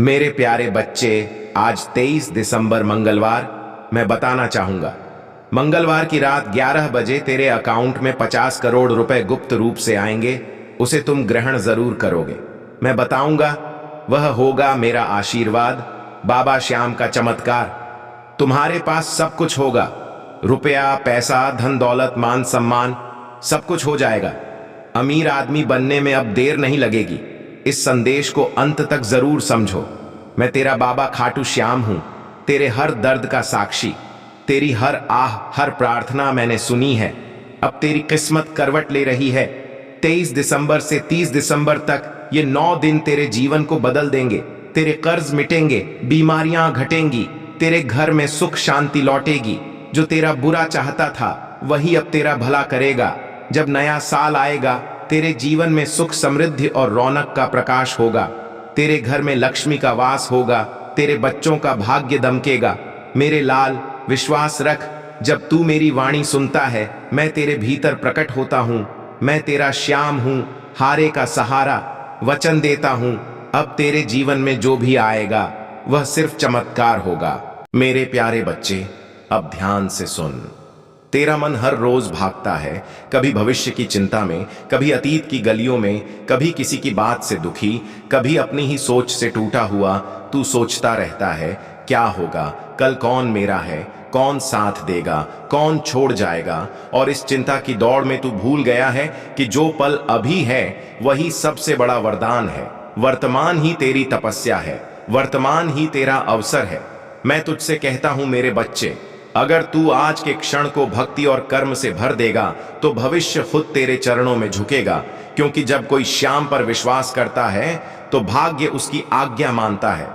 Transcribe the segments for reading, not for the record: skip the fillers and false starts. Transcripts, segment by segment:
मेरे प्यारे बच्चे, आज 23 दिसंबर मंगलवार, मैं बताना चाहूंगा। मंगलवार की रात 11 बजे तेरे अकाउंट में 50 करोड़ रुपए गुप्त रूप से आएंगे। उसे तुम ग्रहण जरूर करोगे। मैं बताऊंगा, वह होगा मेरा आशीर्वाद, बाबा श्याम का चमत्कार। तुम्हारे पास सब कुछ होगा, रुपया, पैसा, धन दौलत, मान सम्मान, सब कुछ हो जाएगा। अमीर आदमी बनने में अब देर नहीं लगेगी। इस संदेश को अंत तक जरूर समझो। मैं तेरा बाबा खाटू श्याम हूं, तेरे हर दर्द का साक्षी। तेरी हर आह, हर प्रार्थना मैंने सुनी है। अब तेरी किस्मत करवट ले रही है। 23 दिसंबर से 30 दिसंबर तक ये 9 दिन तेरे जीवन को बदल देंगे। तेरे कर्ज मिटेंगे, बीमारियां घटेंगी, तेरे घर में सुख शांति लौटेगी। जो तेरा बुरा चाहता था वही अब तेरा भला करेगा। जब नया साल आएगा, तेरे जीवन में सुख, समृद्धि और रौनक का प्रकाश होगा। तेरे घर में लक्ष्मी का वास होगा, तेरे बच्चों का भाग्य दमकेगा। मेरे लाल, विश्वास रख, जब तू मेरी वाणी सुनता है, मैं तेरे भीतर प्रकट होता हूं। मैं तेरा श्याम हूं, हारे का सहारा। वचन देता हूं, अब तेरे जीवन में जो भी आएगा वह सिर्फ चमत्कार होगा। मेरे प्यारे बच्चे, अब ध्यान से सुन। तेरा मन हर रोज भागता है, कभी भविष्य की चिंता में, कभी अतीत की गलियों में, कभी किसी की बात से दुखी, कभी अपनी ही सोच से टूटा हुआ। तू सोचता रहता है, क्या होगा कल, कौन मेरा है, कौन साथ देगा, कौन छोड़ जाएगा। और इस चिंता की दौड़ में तू भूल गया है कि जो पल अभी है वही सबसे बड़ा वरदान है। वर्तमान ही तेरी तपस्या है, वर्तमान ही तेरा अवसर है। मैं तुझसे कहता हूं मेरे बच्चे, अगर तू आज के क्षण को भक्ति और कर्म से भर देगा तो भविष्य खुद तेरे चरणों में झुकेगा। क्योंकि जब कोई श्याम पर विश्वास करता है तो भाग्य उसकी आज्ञा मानता है।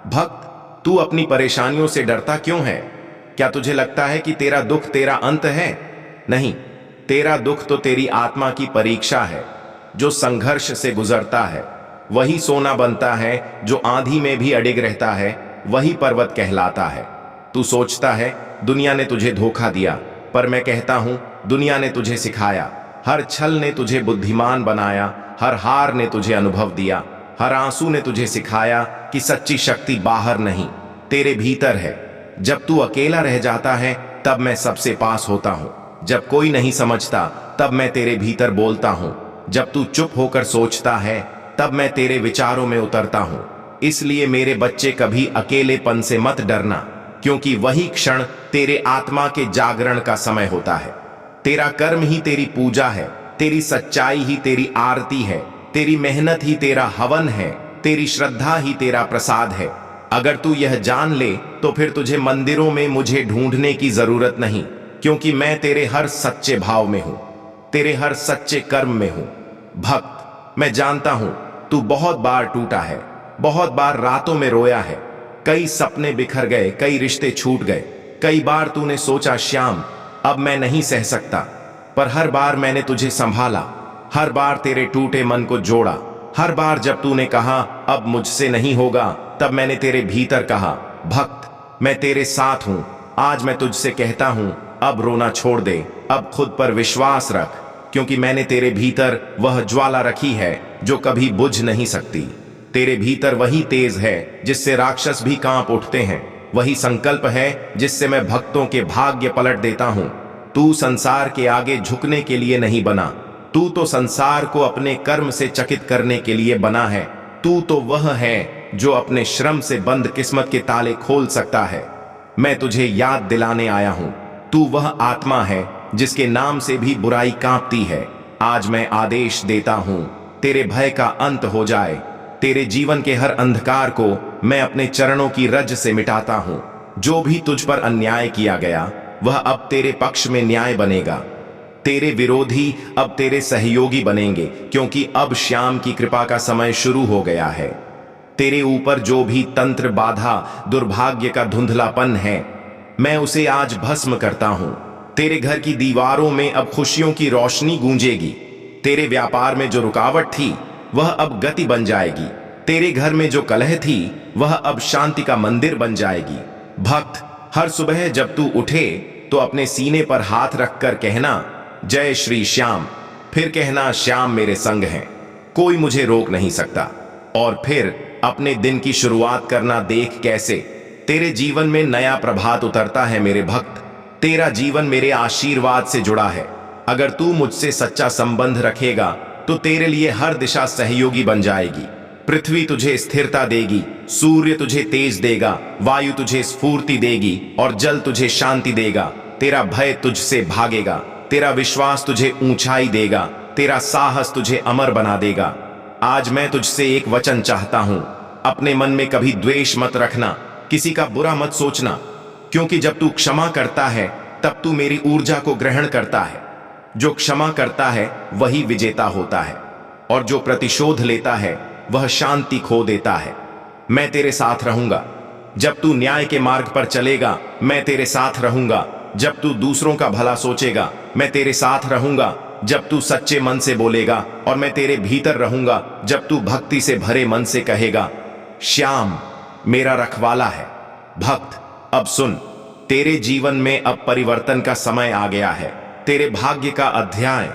भक्त, तू अपनी परेशानियों से डरता क्यों है? क्या तुझे लगता है कि तेरा दुख तेरा अंत है? नहीं, तेरा दुख तो तेरी आत्मा की परीक्षा है। जो संघर्ष से गुजरता है वही सोना बनता है, जो आंधी में भी अडिग रहता है वही पर्वत कहलाता है। तू सोचता है दुनिया ने तुझे धोखा दिया, पर मैं कहता हूं दुनिया ने तुझे सिखाया। हर छल ने तुझे बुद्धिमान बनाया, हर हार ने तुझे अनुभव दिया, हर आंसू ने तुझे सिखाया कि सच्ची शक्ति बाहर नहीं, तेरे भीतर है। जब तू अकेला रह जाता है तब मैं सबसे पास होता हूं। जब कोई नहीं समझता तब मैं तेरे भीतर बोलता हूं। जब तू चुप होकर सोचता है तब मैं तेरे विचारों में उतरता हूं। इसलिए मेरे बच्चे, कभी अकेलेपन से मत डरना, क्योंकि वही क्षण तेरे आत्मा के जागरण का समय होता है। तेरा कर्म ही तेरी पूजा है, तेरी सच्चाई ही तेरी आरती है, तेरी मेहनत ही तेरा हवन है, तेरी श्रद्धा ही तेरा प्रसाद है। अगर तू यह जान ले तो फिर तुझे मंदिरों में मुझे ढूंढने की जरूरत नहीं, क्योंकि मैं तेरे हर सच्चे भाव में हूं, तेरे हर सच्चे कर्म में हूं। भक्त, मैं जानता हूं तू बहुत बार टूटा है, बहुत बार रातों में रोया है। कई सपने बिखर गए, कई रिश्ते छूट गए। कई बार तूने सोचा श्याम अब मैं नहीं सह सकता, पर हर बार मैंने तुझे संभाला। हर बार तेरे टूटे मन को जोड़ा। हर बार जब तूने कहा अब मुझसे नहीं होगा, तब मैंने तेरे भीतर कहा भक्त, मैं तेरे साथ हूं। आज मैं तुझसे कहता हूं, अब रोना छोड़ दे, अब खुद पर विश्वास रख, क्योंकि मैंने तेरे भीतर वह ज्वाला रखी है जो कभी बुझ नहीं सकती। तेरे भीतर वही तेज है जिससे राक्षस भी कांप उठते हैं। वही संकल्प है जिससे मैं भक्तों के भाग्य पलट देता हूं। तू संसार के आगे झुकने के लिए नहीं बना, तू तो संसार को अपने कर्म से चकित करने के लिए बना है। तू तो वह है जो अपने श्रम से बंद किस्मत के ताले खोल सकता है। मैं तुझे याद दिलाने आया हूं, तू वह आत्मा है जिसके नाम से भी बुराई कांपती है। आज मैं आदेश देता हूं, तेरे भय का अंत हो जाए। तेरे जीवन के हर अंधकार को मैं अपने चरणों की रज से मिटाता हूं। जो भी तुझ पर अन्याय किया गया वह अब तेरे पक्ष में न्याय बनेगा। तेरे विरोधी अब तेरे सहयोगी बनेंगे, क्योंकि अब श्याम की कृपा का समय शुरू हो गया है। तेरे ऊपर जो भी तंत्र, बाधा, दुर्भाग्य का धुंधलापन है, मैं उसे आज भस्म करता हूं। तेरे घर की दीवारों में अब खुशियों की रोशनी गूंजेगी। तेरे व्यापार में जो रुकावट थी वह अब गति बन जाएगी। तेरे घर में जो कलह थी वह अब शांति का मंदिर बन जाएगी। भक्त, हर सुबह जब तू उठे तो अपने सीने पर हाथ रखकर कहना जय श्री श्याम, फिर कहना श्याम मेरे संग हैं, कोई मुझे रोक नहीं सकता। और फिर अपने दिन की शुरुआत करना देख कैसे तेरे जीवन में नया प्रभात उतरता है। मेरे भक्त, तेरा जीवन मेरे आशीर्वाद से जुड़ा है। अगर तू मुझसे सच्चा संबंध रखेगा तो तेरे लिए हर दिशा सहयोगी बन जाएगी। पृथ्वी तुझे स्थिरता देगी, सूर्य तुझे तेज देगा, वायु तुझे स्फूर्ति देगी और जल तुझे शांति देगा। तेरा भय तुझसे भागेगा, तेरा विश्वास तुझे ऊंचाई देगा, तेरा साहस तुझे अमर बना देगा। आज मैं तुझसे एक वचन चाहता हूं, अपने मन में कभी द्वेष मत रखना, किसी का बुरा मत सोचना, क्योंकि जब तू क्षमा करता है तब तू मेरी ऊर्जा को ग्रहण करता है। जो क्षमा करता है वही विजेता होता है और जो प्रतिशोध लेता है वह शांति खो देता है। मैं तेरे साथ रहूंगा जब तू न्याय के मार्ग पर चलेगा, मैं तेरे साथ रहूंगा जब तू दूसरों का भला सोचेगा, मैं तेरे साथ रहूंगा जब तू सच्चे मन से बोलेगा, और मैं तेरे भीतर रहूंगा जब तू भक्ति से भरे मन से कहेगा, श्याम मेरा रखवाला है। भक्त, अब सुन, तेरे जीवन में अब परिवर्तन का समय आ गया है। तेरे भाग्य का अध्याय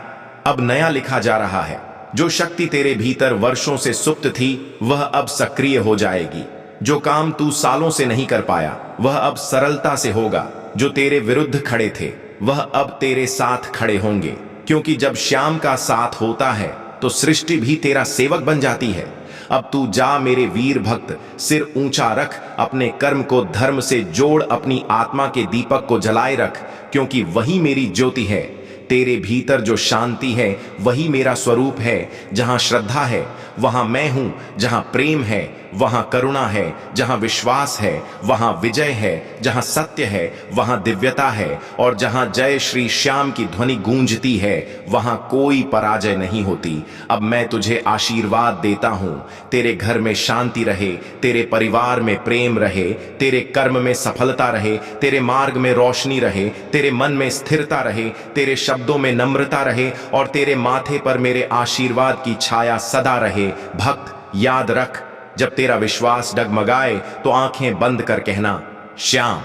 अब नया लिखा जा रहा है। जो शक्ति तेरे भीतर वर्षों से सुप्त थी वह अब सक्रिय हो जाएगी। जो काम तू सालों से नहीं कर पाया वह अब सरलता से होगा। जो तेरे विरुद्ध खड़े थे वह अब तेरे साथ खड़े होंगे, क्योंकि जब श्याम का साथ होता है तो सृष्टि भी तेरा सेवक बन जाती है। अब तू जा मेरे वीर भक्त, सिर ऊंचा रख, अपने कर्म को धर्म से जोड़, अपनी आत्मा के दीपक को जलाए रख, क्योंकि वही मेरी ज्योति है। तेरे भीतर जो शांति है वही मेरा स्वरूप है। जहां श्रद्धा है वहां मैं हूं, जहां प्रेम है वहां करुणा है, जहां विश्वास है वहां विजय है, जहां सत्य है वहां दिव्यता है, और जहां जय श्री श्याम की ध्वनि गूंजती है वहां कोई पराजय नहीं होती। अब मैं तुझे आशीर्वाद देता हूं, तेरे घर में शांति रहे, तेरे परिवार में प्रेम रहे, तेरे कर्म में सफलता रहे, तेरे मार्ग में रोशनी रहे, तेरे मन में स्थिरता रहे, तेरे शब्दों में नम्रता रहे, और तेरे माथे पर मेरे आशीर्वाद की छाया सदा रहे। भक्त, याद रख, जब तेरा विश्वास डगमगाए तो आंखें बंद कर कहना, श्याम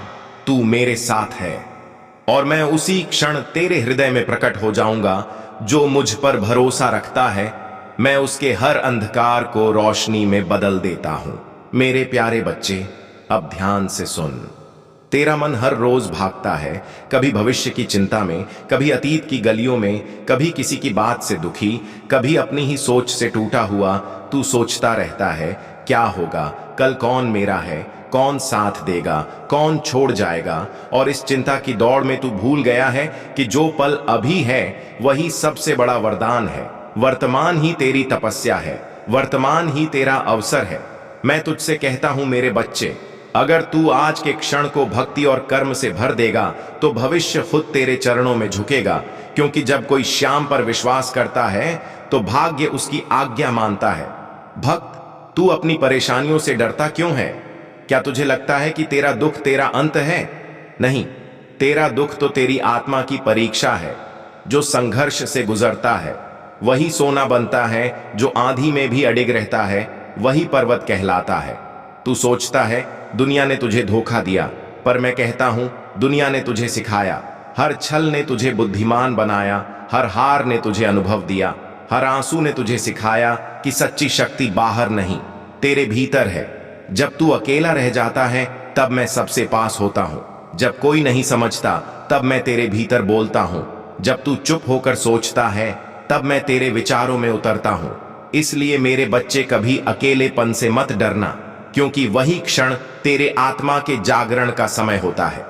तू मेरे साथ है, और मैं उसी क्षण तेरे हृदय में प्रकट हो जाऊंगा। जो मुझ पर भरोसा रखता है मैं उसके हर अंधकार को रोशनी में बदल देता हूं। मेरे प्यारे बच्चे, अब ध्यान से सुन। तेरा मन हर रोज भागता है, कभी भविष्य की चिंता में, कभी अतीत की गलियों में, कभी किसी की बात से दुखी, कभी अपनी ही सोच से टूटा हुआ। तू सोचता रहता है, क्या होगा कल, कौन मेरा है, कौन साथ देगा, कौन छोड़ जाएगा। और इस चिंता की दौड़ में तू भूल गया है कि जो पल अभी है वही सबसे बड़ा वरदान है। वर्तमान ही तेरी तपस्या है, वर्तमान ही तेरा अवसर है। मैं तुझसे कहता हूं मेरे बच्चे, अगर तू आज के क्षण को भक्ति और कर्म से भर देगा तो भविष्य खुद तेरे चरणों में झुकेगा, क्योंकि जब कोई श्याम पर विश्वास करता है तो भाग्य उसकी आज्ञा मानता है। भक्त, तू अपनी परेशानियों से डरता क्यों है? क्या तुझे लगता है कि तेरा दुख तेरा अंत है? नहीं, तेरा दुख तो तेरी आत्मा की परीक्षा है। जो संघर्ष से गुजरता है वही सोना बनता है, जो आंधी में भी अडिग रहता है वही पर्वत कहलाता है। तू सोचता है दुनिया ने तुझे धोखा दिया, पर मैं कहता हूं दुनिया ने तुझे सिखाया। हर छल ने तुझे बुद्धिमान बनाया, हर हार ने तुझे अनुभव दिया, हर आंसू ने तुझे सिखाया कि सच्ची शक्ति बाहर नहीं तेरे भीतर है। जब तू अकेला रह जाता है तब मैं सबसे पास होता हूं, जब कोई नहीं समझता तब मैं तेरे भीतर बोलता हूं, जब तू चुप होकर सोचता है तब मैं तेरे विचारों में उतरता हूं। इसलिए मेरे बच्चे, कभी अकेलेपन से मत डरना, क्योंकि वही क्षण तेरे आत्मा के जागरण का समय होता है।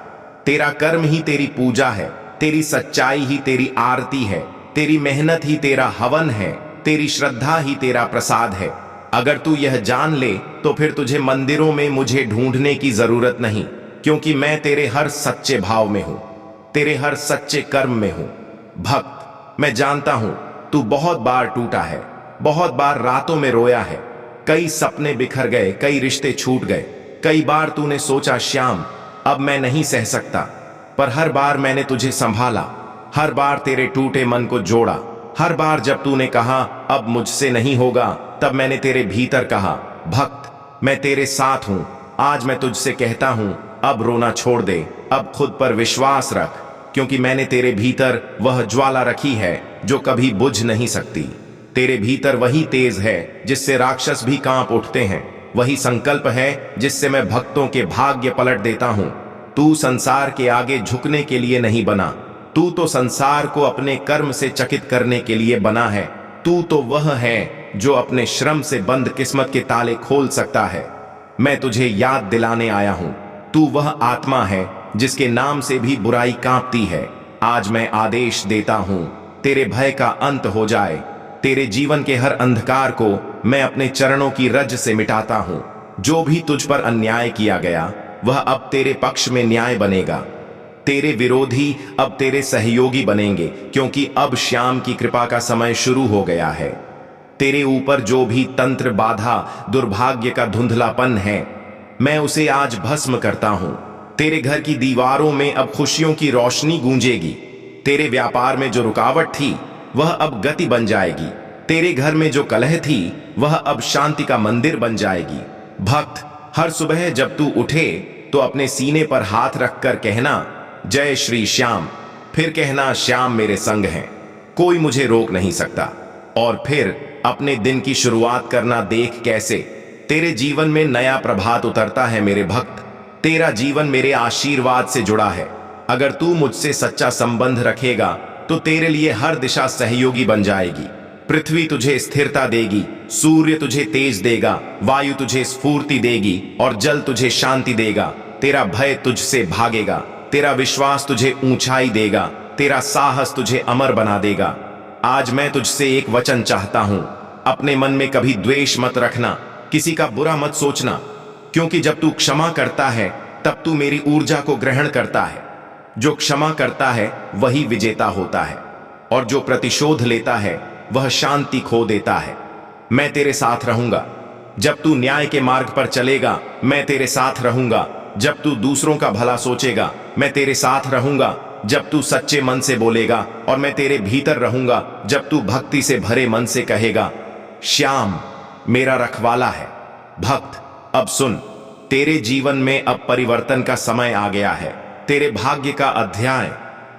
तेरा कर्म ही तेरी पूजा है, तेरी सच्चाई ही तेरी आरती है, तेरी मेहनत ही तेरा हवन है, तेरी श्रद्धा ही तेरा प्रसाद है। अगर तू यह जान ले तो फिर तुझे मंदिरों में मुझे ढूंढने की जरूरत नहीं, क्योंकि मैं तेरे हर सच्चे भाव में हूं, तेरे हर सच्चे कर्म में हूं। भक्त, मैं जानता हूं तू बहुत बार टूटा है, बहुत बार रातों में रोया है, कई सपने बिखर गए, कई रिश्ते छूट गए, कई बार तूने सोचा श्याम अब मैं नहीं सह सकता, पर हर बार मैंने तुझे संभाला, हर बार तेरे टूटे मन को जोड़ा। हर बार जब तूने कहा अब मुझसे नहीं होगा, तब मैंने तेरे भीतर कहा भक्त मैं तेरे साथ हूं। आज मैं तुझसे कहता हूं अब रोना छोड़ दे, अब खुद पर विश्वास रख, क्योंकि मैंने तेरे भीतर वह ज्वाला रखी है जो कभी बुझ नहीं सकती। तेरे भीतर वही तेज है जिससे राक्षस भी कांप उठते हैं, वही संकल्प है जिससे मैं भक्तों के भाग्य पलट देता हूं। तू संसार के आगे झुकने के लिए नहीं बना, तू तो संसार को अपने कर्म से चकित करने के लिए बना है। तू तो वह है जो अपने श्रम से बंद किस्मत के ताले खोल सकता है। मैं तुझे याद दिलाने आया हूं, तू वह आत्मा है जिसके नाम से भी बुराई कांपती है। आज मैं आदेश देता हूं, तेरे भय का अंत हो जाए। तेरे जीवन के हर अंधकार को मैं अपने चरणों की रज से मिटाता हूं। जो भी तुझ पर अन्याय किया गया वह अब तेरे पक्ष में न्याय बनेगा। तेरे विरोधी अब तेरे सहयोगी बनेंगे, क्योंकि अब श्याम की कृपा का समय शुरू हो गया है। तेरे ऊपर जो भी तंत्र बाधा दुर्भाग्य का धुंधलापन है, मैं उसे आज भस्म करता हूं। तेरे घर की दीवारों में अब खुशियों की रोशनी गूंजेगी। तेरे व्यापार में जो रुकावट थी वह अब गति बन जाएगी। तेरे घर में जो कलह थी वह अब शांति का मंदिर बन जाएगी। भक्त, हर सुबह जब तू उठे तो अपने सीने पर हाथ रखकर कहना, जय श्री श्याम। फिर कहना, श्याम मेरे संग हैं, कोई मुझे रोक नहीं सकता। और फिर अपने दिन की शुरुआत करना देख कैसे तेरे जीवन में नया प्रभात उतरता है। मेरे भक्त, तेरा जीवन मेरे आशीर्वाद से जुड़ा है। अगर तू मुझसे सच्चा संबंध रखेगा तो तेरे लिए हर दिशा सहयोगी बन जाएगी। पृथ्वी तुझे स्थिरता देगी, सूर्य तुझे तेज देगा, वायु तुझे स्फूर्ति देगी और जल तुझे शांति देगा। तेरा भय तुझसे भागेगा, तेरा विश्वास तुझे ऊंचाई देगा, तेरा साहस तुझे अमर बना देगा। आज मैं तुझसे एक वचन चाहता हूं, अपने मन में कभी द्वेष मत रखना, किसी का बुरा मत सोचना, क्योंकि जब तू क्षमा करता है तब तू मेरी ऊर्जा को ग्रहण करता है। जो क्षमा करता है वही विजेता होता है, और जो प्रतिशोध लेता है वह शांति खो देता है। मैं तेरे साथ रहूंगा। जब तू न्याय के मार्ग पर चलेगा मैं तेरे साथ रहूंगा। जब तू दूसरों का भला सोचेगा मैं तेरे साथ रहूंगा। जब तू सच्चे मन से बोलेगा और मैं तेरे भीतर रहूंगा। जब तू भक्ति से भरे मन से कहेगा, श्याम मेरा रखवाला है। भक्त, अब सुन, तेरे जीवन में अब परिवर्तन का समय आ गया है। तेरे भाग्य का अध्याय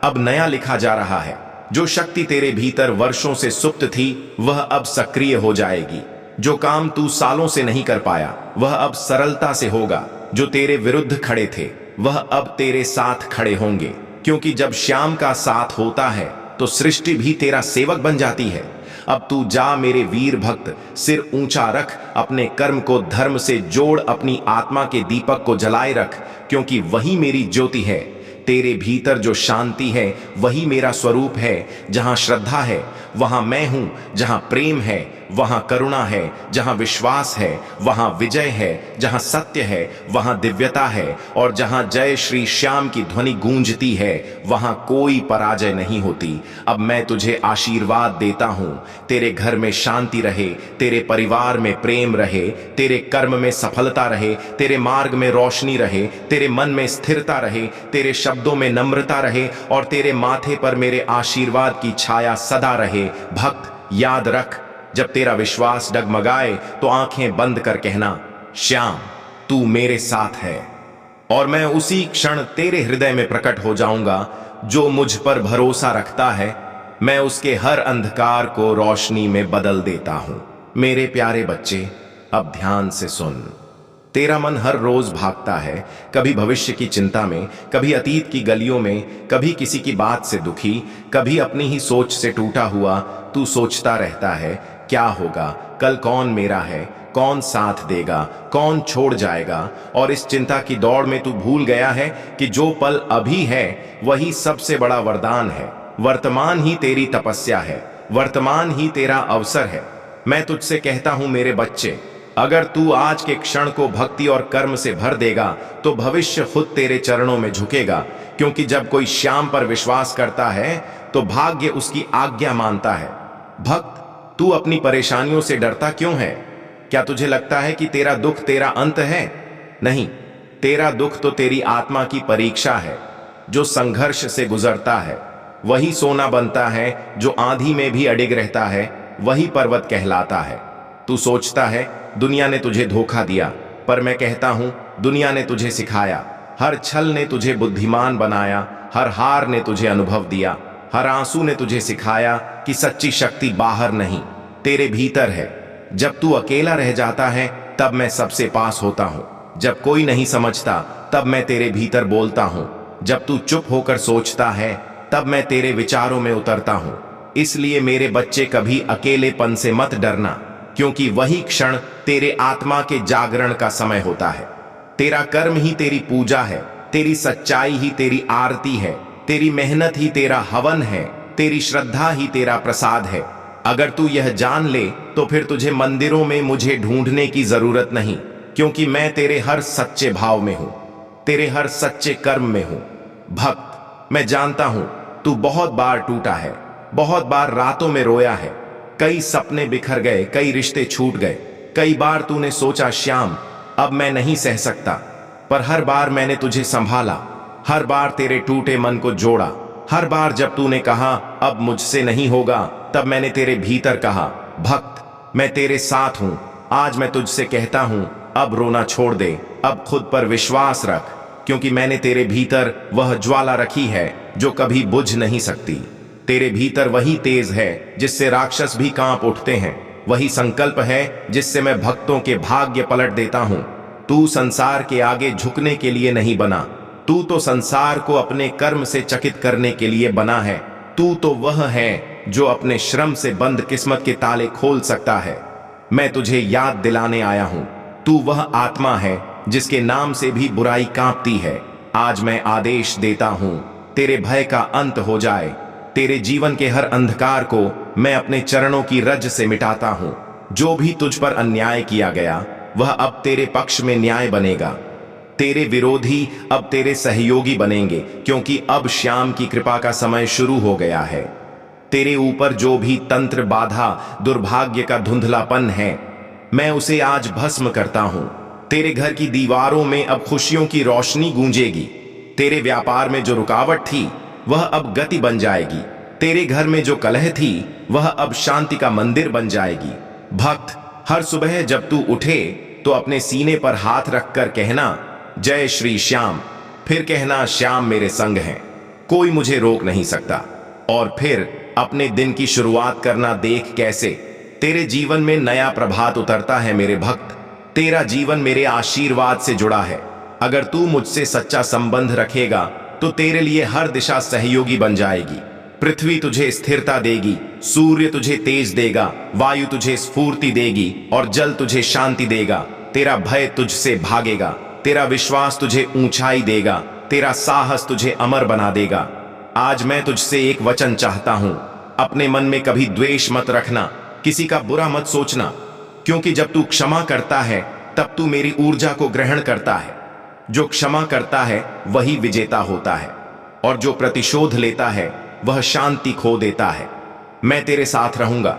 अब नया लिखा जा रहा है। जो शक्ति तेरे भीतर वर्षों से सुप्त थी वह अब सक्रिय हो जाएगी। जो काम तू सालों से नहीं कर पाया वह अब सरलता से होगा। जो तेरे विरुद्ध खड़े थे वह अब तेरे साथ खड़े होंगे, क्योंकि जब श्याम का साथ होता है तो सृष्टि भी तेरा सेवक बन जाती है। अब तू जा मेरे वीर भक्त, सिर ऊंचा रख, अपने कर्म को धर्म से जोड़, अपनी आत्मा के दीपक को जलाए रख, क्योंकि वही मेरी ज्योति है। तेरे भीतर जो शांति है वही मेरा स्वरूप है। जहां श्रद्धा है वहां मैं हूं, जहां प्रेम है वहां करुणा है, जहां विश्वास है वहां विजय है, जहां सत्य है वहां दिव्यता है, और जहां जय श्री श्याम की ध्वनि गूंजती है वहां कोई पराजय नहीं होती। अब मैं तुझे आशीर्वाद देता हूं, तेरे घर में शांति रहे, तेरे परिवार में प्रेम रहे, तेरे कर्म में सफलता रहे, तेरे मार्ग में रोशनी रहे, तेरे मन में स्थिरता रहे, तेरे शब्दों में नम्रता रहे और तेरे माथे पर मेरे आशीर्वाद की छाया सदा रहे। भक्त, याद रख, जब तेरा विश्वास डगमगाए तो आंखें बंद कर कहना, श्याम तू मेरे साथ है, और मैं उसी क्षण तेरे हृदय में प्रकट हो जाऊंगा। जो मुझ पर भरोसा रखता है मैं उसके हर अंधकार को रोशनी में बदल देता हूं। मेरे प्यारे बच्चे, अब ध्यान से सुन। तेरा मन हर रोज भागता है, कभी भविष्य की चिंता में, कभी अतीत की गलियों में, कभी किसी की बात से दुखी, कभी अपनी ही सोच से टूटा हुआ। तू सोचता रहता है, क्या होगा, कल कौन मेरा है, कौन साथ देगा, कौन छोड़ जाएगा। और इस चिंता की दौड़ में तू भूल गया है कि जो पल अभी है वही सबसे बड़ा वरदान है। वर्तमान ही तेरी तपस्या है, वर्तमान ही तेरा अवसर है। मैं तुझसे कहता हूं मेरे बच्चे, अगर तू आज के क्षण को भक्ति और कर्म से भर देगा तो भविष्य खुद तेरे चरणों में झुकेगा, क्योंकि जब कोई श्याम पर विश्वास करता है तो भाग्य उसकी आज्ञा मानता है। भक्त, तू अपनी परेशानियों से डरता क्यों है? क्या तुझे लगता है कि तेरा दुख तेरा अंत है? नहीं, तेरा दुख तो तेरी आत्मा की परीक्षा है। जो संघर्ष से गुजरता है वही सोना बनता है, जो आंधी में भी अडिग रहता है वही पर्वत कहलाता है। तू सोचता है दुनिया ने तुझे धोखा दिया, पर मैं कहता हूं दुनिया ने तुझे सिखाया। हर छल ने तुझे बुद्धिमान बनाया, हर हार ने तुझे अनुभव दिया, हर आंसू ने तुझे सिखाया कि सच्ची शक्ति बाहर नहीं तेरे भीतर है। जब तू अकेला रह जाता है तब मैं सबसे पास होता हूं। जब कोई नहीं समझता तब मैं तेरे भीतर बोलता हूं। जब तू चुप होकर सोचता है तब मैं तेरे विचारों में उतरता हूं। इसलिए मेरे बच्चे कभी अकेलेपन से मत डरना, क्योंकि वही क्षण तेरे आत्मा के जागरण का समय होता है। तेरा कर्म ही तेरी पूजा है, तेरी सच्चाई ही तेरी आरती है, तेरी मेहनत ही तेरा हवन है, तेरी श्रद्धा ही तेरा प्रसाद है। अगर तू यह जान ले तो फिर तुझे मंदिरों में मुझे ढूंढने की जरूरत नहीं, क्योंकि मैं तेरे हर सच्चे भाव में हूं, तेरे हर सच्चे कर्म में हूं। भक्त, मैं जानता हूं तू बहुत बार टूटा है, बहुत बार रातों में रोया है, कई सपने बिखर गए, कई रिश्ते छूट गए, कई बार तूने सोचा श्याम अब मैं नहीं सह सकता, पर हर बार मैंने तुझे संभाला, हर बार तेरे टूटे मन को जोड़ा। हर बार जब तूने कहा अब मुझसे नहीं होगा, तब मैंने तेरे भीतर कहा भक्त मैं तेरे साथ हूं। आज मैं तुझसे कहता हूं अब रोना छोड़ दे, अब खुद पर विश्वास रख, क्योंकि मैंने तेरे भीतर वह ज्वाला रखी है जो कभी बुझ नहीं सकती। तेरे भीतर वही तेज है जिससे राक्षस भी कांप उठते हैं, वही संकल्प है जिससे मैं भक्तों के भाग्य पलट देता हूं। तू संसार के आगे झुकने के लिए नहीं बना, तू तो संसार को अपने कर्म से चकित करने के लिए बना है। तू तो वह है जो अपने श्रम से बंद किस्मत के ताले खोल सकता है। मैं तुझे याद दिलाने आया हूं, तू वह आत्मा है जिसके नाम से भी बुराई कांपती है। आज मैं आदेश देता हूं तेरे भय का अंत हो जाए, तेरे जीवन के हर अंधकार को मैं अपने चरणों की रज से मिटाता हूं। जो भी तुझ पर अन्याय किया गया वह अब तेरे पक्ष में न्याय बनेगा, तेरे विरोधी अब तेरे सहयोगी बनेंगे, क्योंकि अब श्याम की कृपा का समय शुरू हो गया है। तेरे ऊपर जो भी तंत्र बाधा दुर्भाग्य का धुंधलापन है, मैं उसे आज भस्म करता हूं। तेरे घर की दीवारों में अब खुशियों की रोशनी गूंजेगी, तेरे व्यापार में जो रुकावट थी वह अब गति बन जाएगी, तेरे घर में जो कलह थी वह अब शांति का मंदिर बन जाएगी। भक्त, हर सुबह जब तू उठे तो अपने सीने पर हाथ रखकर कहना जय श्री श्याम, फिर कहना श्याम मेरे संग हैं, कोई मुझे रोक नहीं सकता। और फिर अपने दिन की शुरुआत करना देख कैसे तेरे जीवन में नया प्रभात उतरता है। मेरे भक्त, तेरा जीवन मेरे आशीर्वाद से जुड़ा है। अगर तू मुझसे सच्चा संबंध रखेगा तो तेरे लिए हर दिशा सहयोगी बन जाएगी। पृथ्वी तुझे स्थिरता देगी, सूर्य तुझे तेज देगा, वायु तुझे स्फूर्ति देगी और जल तुझे शांति देगा। तेरा भय तुझसे भागेगा, तेरा विश्वास तुझे ऊंचाई देगा, तेरा साहस तुझे अमर बना देगा। आज मैं तुझसे एक वचन चाहता हूं, अपने मन में कभी द्वेष मत रखना, किसी का बुरा मत सोचना, क्योंकि जब तू क्षमा करता है तब तू मेरी ऊर्जा को ग्रहण करता है। जो क्षमा करता है वही विजेता होता है, और जो प्रतिशोध लेता है वह शांति खो देता है। मैं तेरे साथ रहूंगा,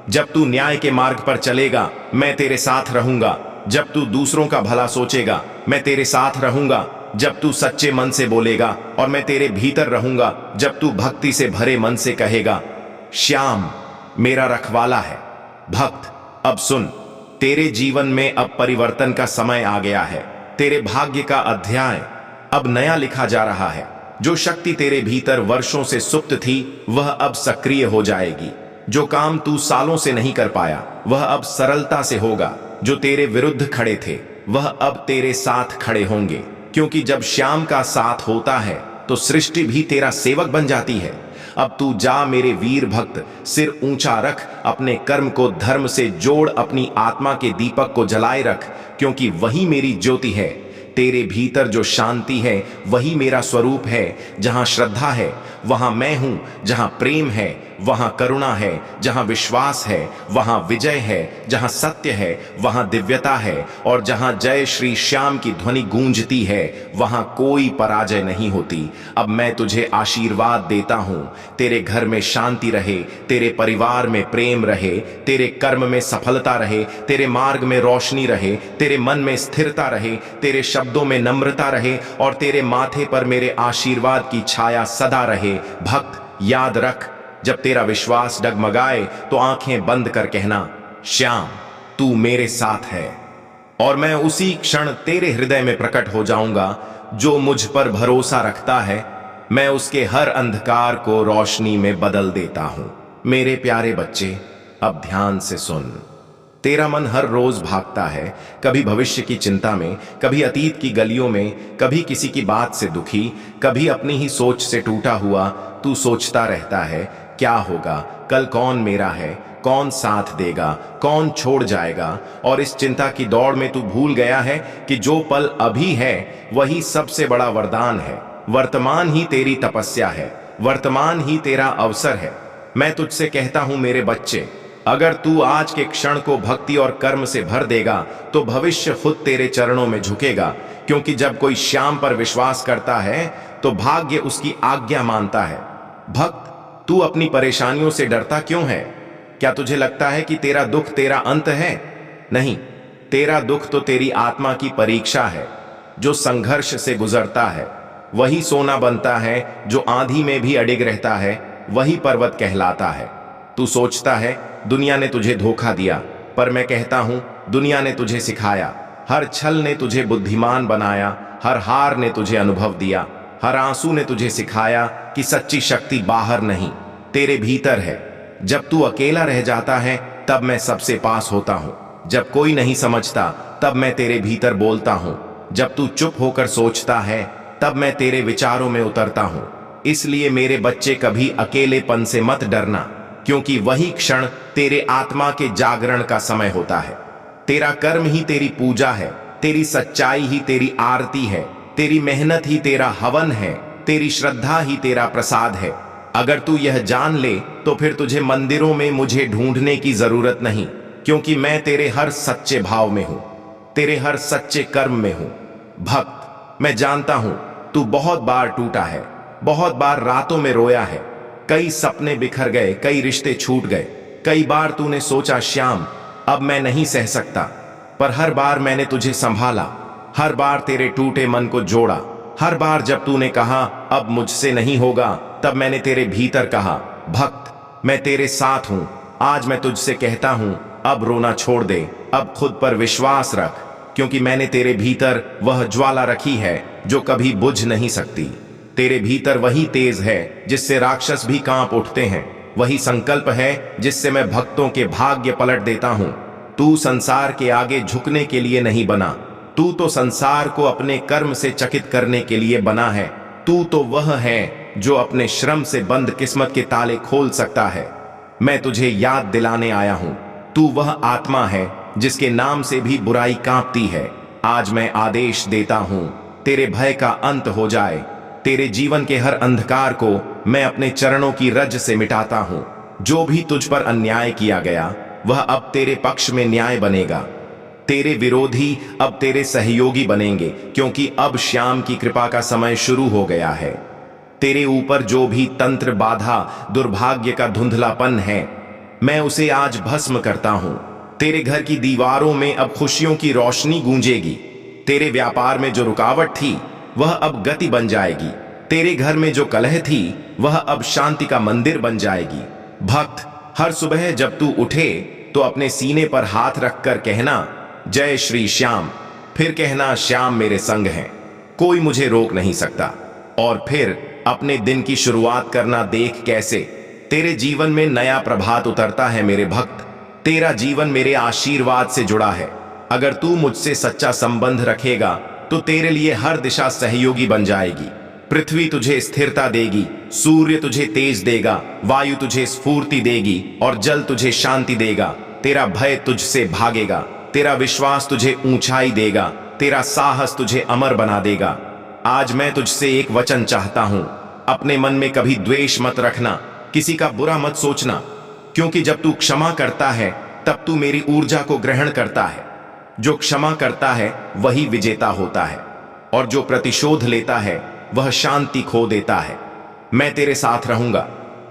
जब तू न्याय के मार्ग पर चलेगा मैं तेरे साथ रहूंगा, जब तू दूसरों का भला सोचेगा मैं तेरे साथ रहूंगा, जब तू सच्चे मन से बोलेगा और मैं तेरे भीतर रहूंगा, जब तू भक्ति से भरे मन से कहेगा श्याम मेरा रखवाला है। भक्त, अब सुन, तेरे जीवन में अब परिवर्तन का समय आ गया है। तेरे भाग्य का अध्याय अब नया लिखा जा रहा है। जो शक्ति तेरे भीतर वर्षों से सुप्त थी वह अब सक्रिय हो जाएगी। जो काम तू सालों से नहीं कर पाया वह अब सरलता से होगा। जो तेरे विरुद्ध खड़े थे वह अब तेरे साथ खड़े होंगे, क्योंकि जब श्याम का साथ होता है तो सृष्टि भी तेरा सेवक बन जाती है। अब तू जा मेरे वीर भक्त, सिर ऊंचा रख, अपने कर्म को धर्म से जोड़, अपनी आत्मा के दीपक को जलाए रख, क्योंकि वही मेरी ज्योति है। तेरे भीतर जो शांति है वही मेरा स्वरूप है। जहां श्रद्धा है वहां मैं हूं, जहां प्रेम है वहां करुणा है, जहां विश्वास है वहां विजय है, जहां सत्य है वहां दिव्यता है, और जहां जय श्री श्याम की ध्वनि गूंजती है वहां कोई पराजय नहीं होती। अब मैं तुझे आशीर्वाद देता हूं, तेरे घर में शांति रहे, तेरे परिवार में प्रेम रहे, तेरे कर्म में सफलता रहे, तेरे मार्ग में रोशनी रहे, तेरे मन में स्थिरता रहे, तेरे शब्दों में नम्रता रहे, और तेरे माथे पर मेरे आशीर्वाद की छाया सदा रहे। भक्त, याद रख, जब तेरा विश्वास डगमगाए तो आंखें बंद कर कहना श्याम तू मेरे साथ है, और मैं उसी क्षण तेरे हृदय में प्रकट हो जाऊंगा। जो मुझ पर भरोसा रखता है मैं उसके हर अंधकार को रोशनी में बदल देता हूं। मेरे प्यारे बच्चे, अब ध्यान से सुन। तेरा मन हर रोज भागता है, कभी भविष्य की चिंता में, कभी अतीत की गलियों में, कभी किसी की बात से दुखी, कभी अपनी ही सोच से टूटा हुआ। तू सोचता रहता है क्या होगा, कल कौन मेरा है, कौन साथ देगा, कौन छोड़ जाएगा। और इस चिंता की दौड़ में तू भूल गया है कि जो पल अभी है वही सबसे बड़ा वरदान है। वर्तमान ही तेरी तपस्या है, वर्तमान ही तेरा अवसर है। मैं तुझसे कहता हूं मेरे बच्चे, अगर तू आज के क्षण को भक्ति और कर्म से भर देगा तो भविष्य खुद तेरे चरणों में झुकेगा। क्योंकि जब कोई श्याम पर विश्वास करता है तो भाग्य उसकी आज्ञा मानता है। भक्त, तू अपनी परेशानियों से डरता क्यों है? क्या तुझे लगता है कि तेरा दुख तेरा अंत है? नहीं, तेरा दुख तो तेरी आत्मा की परीक्षा है। जो संघर्ष से गुजरता है वही सोना बनता है, जो आंधी में भी अडिग रहता है वही पर्वत कहलाता है। तू सोचता है दुनिया ने तुझे धोखा दिया, पर मैं कहता हूं दुनिया ने तुझे सिखाया। हर छल ने तुझे बुद्धिमान बनाया, हर हार ने तुझे अनुभव दिया, हर आंसू ने तुझे सिखाया कि सच्ची शक्ति बाहर नहीं तेरे भीतर है। जब तू अकेला रह जाता है तब मैं सबसे पास होता हूं, जब कोई नहीं समझता तब मैं तेरे भीतर बोलता हूं, जब तू चुप होकर सोचता है तब मैं तेरे विचारों में उतरता हूं। इसलिए मेरे बच्चे कभी अकेलेपन से मत डरना, क्योंकि वही क्षण तेरे आत्मा के जागरण का समय होता है। तेरा कर्म ही तेरी पूजा है, तेरी सच्चाई ही तेरी आरती है, तेरी मेहनत ही तेरा हवन है, तेरी श्रद्धा ही तेरा प्रसाद है। अगर तू यह जान ले तो फिर तुझे मंदिरों में मुझे ढूंढने की जरूरत नहीं, क्योंकि मैं तेरे हर सच्चे भाव में हूं, तेरे हर सच्चे कर्म में हूं। भक्त, मैं जानता हूं तू बहुत बार टूटा है, बहुत बार रातों में रोया है, कई सपने बिखर गए, कई रिश्ते छूट गए। कई बार तूने सोचा श्याम अब मैं नहीं सह सकता, पर हर बार मैंने तुझे संभाला, हर बार तेरे टूटे मन को जोड़ा। हर बार जब तूने कहा अब मुझसे नहीं होगा, तब मैंने तेरे भीतर कहा भक्त मैं तेरे साथ हूं। आज मैं तुझसे कहता हूं अब रोना छोड़ दे, अब खुद पर विश्वास रख, क्योंकि मैंने तेरे भीतर वह ज्वाला रखी है जो कभी बुझ नहीं सकती। तेरे भीतर वही तेज है जिससे राक्षस भी कांप उठते हैं, वही संकल्प है जिससे मैं भक्तों के भाग्य पलट देता हूं। तू संसार के आगे झुकने के लिए नहीं बना, तू तो संसार को अपने कर्म से चकित करने के लिए बना है। तू तो वह है जो अपने श्रम से बंद किस्मत के ताले खोल सकता है। मैं तुझे याद दिलाने आया हूं, तू वह आत्मा है जिसके नाम से भी बुराई कांपती है। आज मैं आदेश देता हूं तेरे भय का अंत हो जाए, तेरे जीवन के हर अंधकार को मैं अपने चरणों की रज से मिटाता हूं। जो भी तुझ पर अन्याय किया गया वह अब तेरे पक्ष में न्याय बनेगा, तेरे विरोधी अब तेरे सहयोगी बनेंगे, क्योंकि अब श्याम की कृपा का समय शुरू हो गया है। तेरे ऊपर जो भी तंत्र बाधा दुर्भाग्य का धुंधलापन है मैं उसे आज भस्म करता हूं। तेरे घर की दीवारों में अब खुशियों की रोशनी गूंजेगी, तेरे व्यापार में जो रुकावट थी वह अब गति बन जाएगी, तेरे घर में जो कलह थी वह अब शांति का मंदिर बन जाएगी। भक्त, हर सुबह जब तू उठे तो अपने सीने पर हाथ रखकर कहना जय श्री श्याम, फिर कहना श्याम मेरे संग हैं, कोई मुझे रोक नहीं सकता। और फिर अपने दिन की शुरुआत करना, देख कैसे तेरे जीवन में नया प्रभात उतरता है। मेरे भक्त, तेरा जीवन मेरे आशीर्वाद से जुड़ा है। अगर तू मुझसे सच्चा संबंध रखेगा तो तेरे लिए हर दिशा सहयोगी बन जाएगी। पृथ्वी तुझे स्थिरता देगी, सूर्य तुझे तेज देगा, वायु तुझे स्फूर्ति देगी और जल तुझे शांति देगा। तेरा भय तुझसे भागेगा, तेरा विश्वास तुझे ऊंचाई देगा, तेरा साहस तुझे अमर बना देगा। आज मैं तुझसे एक वचन चाहता हूं, अपने मन में कभी द्वेष मत रखना, किसी का बुरा मत सोचना, क्योंकि जब तू क्षमा करता है तब तू मेरी ऊर्जा को ग्रहण करता है। जो क्षमा करता है वही विजेता होता है, और जो प्रतिशोध लेता है वह शांति खो देता है। मैं तेरे साथ रहूंगा,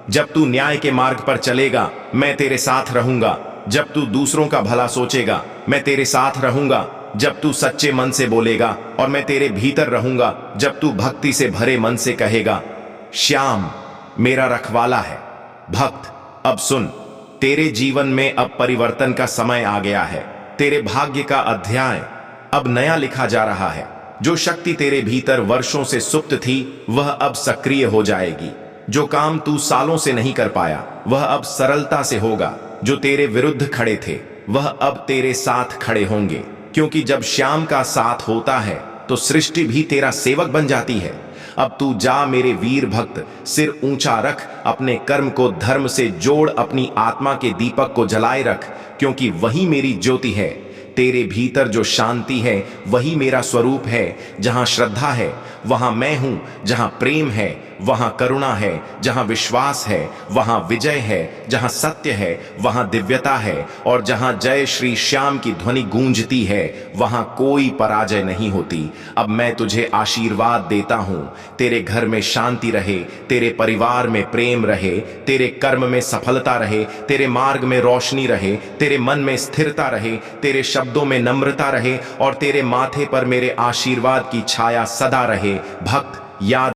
जब तू न्याय के मार्ग पर चलेगा मैं तेरे साथ रहूंगा, जब तू दूसरों का भला सोचेगा मैं तेरे साथ रहूंगा, जब तू सच्चे मन से बोलेगा और मैं तेरे भीतर रहूंगा, जब तू भक्ति से भरे मन से कहेगा श्याम मेरा रखवाला है। भक्त, अब सुन, तेरे जीवन में अब परिवर्तन का समय आ गया है। तेरे भाग्य का अध्याय अब नया लिखा जा रहा है। जो शक्ति तेरे भीतर वर्षों से सुप्त थी वह अब सक्रिय हो जाएगी। जो काम तू सालों से नहीं कर पाया वह अब सरलता से होगा। जो तेरे विरुद्ध खड़े थे वह अब तेरे साथ खड़े होंगे, क्योंकि जब श्याम का साथ होता है तो सृष्टि भी तेरा सेवक बन जाती है। अब तू जा मेरे वीर भक्त, सिर ऊंचा रख, अपने कर्म को धर्म से जोड़, अपनी आत्मा के दीपक को जलाए रख, क्योंकि वही मेरी ज्योति है। तेरे भीतर जो शांति है वही मेरा स्वरूप है। जहां श्रद्धा है वहां मैं हूं, जहां प्रेम है वहां करुणा है, जहां विश्वास है वहां विजय है, जहां सत्य है वहां दिव्यता है, और जहां जय श्री श्याम की ध्वनि गूंजती है वहां कोई पराजय नहीं होती। अब मैं तुझे आशीर्वाद देता हूं, तेरे घर में शांति रहे, तेरे परिवार में प्रेम रहे, तेरे कर्म में सफलता रहे, तेरे मार्ग में रोशनी रहे, तेरे मन में स्थिरता रहे, तेरे शब्दों में नम्रता रहे, और तेरे माथे पर मेरे आशीर्वाद की छाया सदा रहे। भक्त याद